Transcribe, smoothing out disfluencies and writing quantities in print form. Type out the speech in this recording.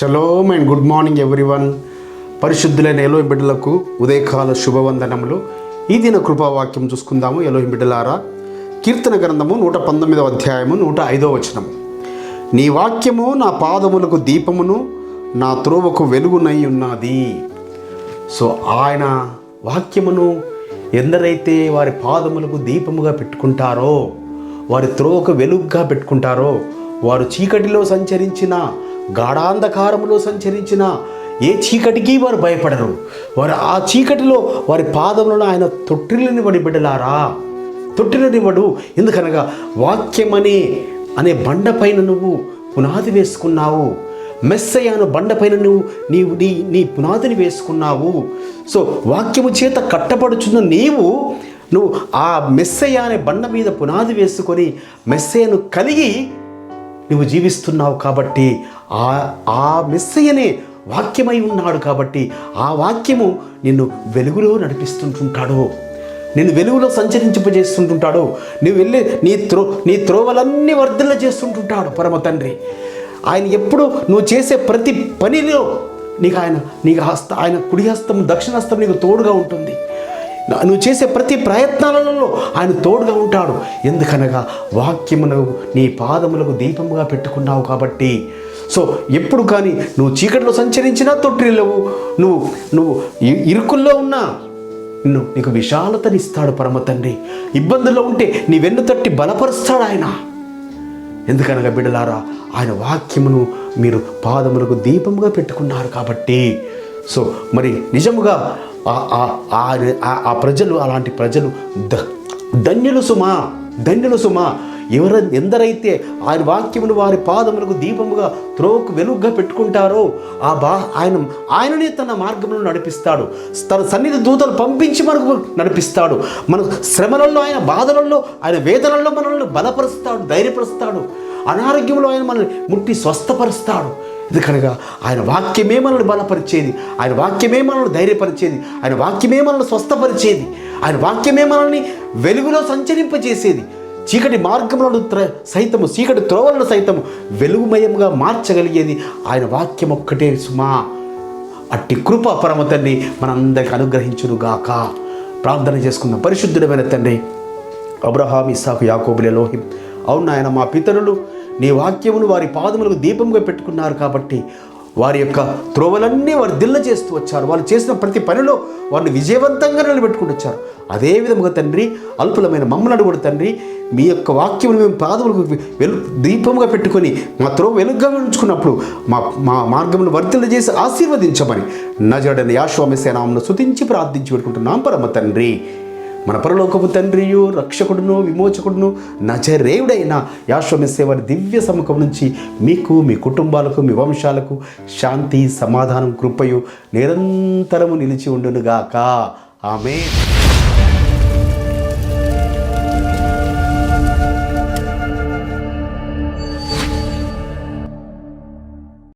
Shalom and good morning everyone. పరిశుద్ధులైన Elohim బిడ్డలకు ఉదయకాల శుభవందనములు. ఈ దిన కృపావాక్యం చూసుకుందాము. ఎలోహిం బిడ్డలారా, కీర్తన గ్రంథము 119వ అధ్యాయము 105వ వచనము. నీ వాక్యము నా పాదములకు దీపమును నా త్రోవకు వెలుగునై ఉన్నది. సో ఆయన వాక్యమును ఎందరైతే వారి పాదములకు దీపముగా పెట్టుకుంటారో, వారి త్రోవకు వెలుగుగా పెట్టుకుంటారో, వారు చీకటిలో సంచరించిన, గాఢాంధకారములో సంచరించిన ఏ చీకటికి వారు భయపడరు. వారు ఆ చీకటిలో వారి పాదములను ఆయన తొట్టిల్లనివ్వడి బిడ్డలారా, తొట్టిల్లనివ్వడు. ఎందుకనగా వాక్యమనే బండపైన నువ్వు పునాది వేసుకున్నావు. మెస్సయ్యను బండపైన నీవు నీ పునాదిని వేసుకున్నావు. సో వాక్యము చేత కట్టబడుచున్న నువ్వు ఆ మెస్సయ్య అనే బండ మీద పునాది వేసుకొని మెస్సయ్యను కలిగి నువ్వు జీవిస్తున్నావు. కాబట్టి ఆ మెస్సయ్యనే వాక్యమై ఉన్నాడు. కాబట్టి ఆ వాక్యము నిన్ను వెలుగులో నడిపిస్తుంటుంటాడు, నిన్ను వెలుగులో సంచరింపజేస్తుంటుంటాడు. నువ్వు వెళ్ళే నీ త్రోవలన్నీ వర్ధల చేస్తుంటుంటాడు పరమ తండ్రి. ఆయన ఎప్పుడు నువ్వు చేసే ప్రతి పనిలో ఆయన కుడి హస్తం దక్షిణ హస్తం నీకు తోడుగా ఉంటుంది. నువ్వు చేసే ప్రతి ప్రయత్నాలలో ఆయన తోడుగా ఉంటాడు. ఎందుకనగా వాక్యమును నీ పాదములకు దీపముగా పెట్టుకున్నావు. కాబట్టి సో ఎప్పుడు కానీ నువ్వు చీకటిలో సంచరించినా తొట్టిల్లవు, నువ్వు ఇరుకుల్లో ఉన్నా నీకు విశాలతనిస్తాడు పరమ తండ్రి. ఇబ్బందుల్లో ఉంటే నీ వెన్ను తట్టి బలపరుస్తాడు ఆయన. ఎందుకనగా బిడ్డలారా, ఆయన వాక్యమును మీరు పాదములకు దీపముగా పెట్టుకున్నారు. కాబట్టి సో మరి నిజముగా ఆ ప్రజలు, అలాంటి ప్రజలు ధన్యులు సుమా. ఎందరైతే ఆయన వాక్యమును వారి పాదములకు దీపముగా త్రోవకు వెలుగుగా పెట్టుకుంటారో ఆయననే తన మార్గమును నడిపిస్తాడు. తన సన్నిధి దూతలు పంపించి మనకు నడిపిస్తాడు. మన శ్రమలలో, ఆయన బాధలలో, ఆయన వేదనల్లో మనల్ని బలపరుస్తాడు, ధైర్యపరుస్తాడు. అనారోగ్యంలో ఆయన మనల్ని ముట్టి స్వస్థపరుస్తాడు. ఎందుకనగా ఆయన వాక్యమే మనల్ని బలపరిచేది, ఆయన వాక్యమే మనల్ని ధైర్యపరిచేది, ఆయన వాక్యమే మనల్ని స్వస్థపరిచేది, ఆయన వాక్యమే మనల్ని వెలుగులో సంచరింపజేసేది. చీకటి మార్గములను సైతము, చీకటి త్రోవలను సైతము వెలుగుమయంగా మార్చగలిగేది ఆయన వాక్యం ఒక్కటే సుమా. అట్టి కృప పరమ తండ్రి మనందరికి అనుగ్రహించునుగాక. ప్రార్థన చేసుకుందాం. పరిశుద్ధుడమైన తండ్రి, అబ్రహాం, ఇస్సాకు, యాకోబుల ఎలోహిం, అవును నాయన, మా పితరులు నీ వాక్యమును వారి పాదములకు దీపంగా పెట్టుకున్నారు. కాబట్టి వారి యొక్క త్రోవలన్నీ వారు దిల్ల చేస్తూ వచ్చారు. వాళ్ళు చేసిన ప్రతి పనిలో వారిని విజయవంతంగా నిలబెట్టుకుంటూ వచ్చారు. అదే విధముగా తండ్రి, అల్పులమైన మమ్మల్ని కూడా తండ్రి, మీ యొక్క వాక్యమును మేము పాదములకు దీపముగా పెట్టుకొని మా త్రోవ వెలుగుగా ఉంచుకున్నప్పుడు మా మార్గమును వర్ధిల్ల చేసి ఆశీర్వదించమని నజరుడైన యేషువా మెస్సీయ నామమున స్తుతించి ప్రార్థించి పెట్టుకుంటున్నాం పరమ తండ్రి. మన పరలోకపు తండ్రియు, రక్షకుడును, విమోచకుడును, నజరేయుడైన యేషువా మెస్సీయ వారి దివ్య సముఖం నుంచి మీకు, మీ కుటుంబాలకు, మీ వంశాలకు శాంతి, సమాధానం, కృపయు నిరంతరము నిలిచి ఉండునుగాక. ఆమేన్.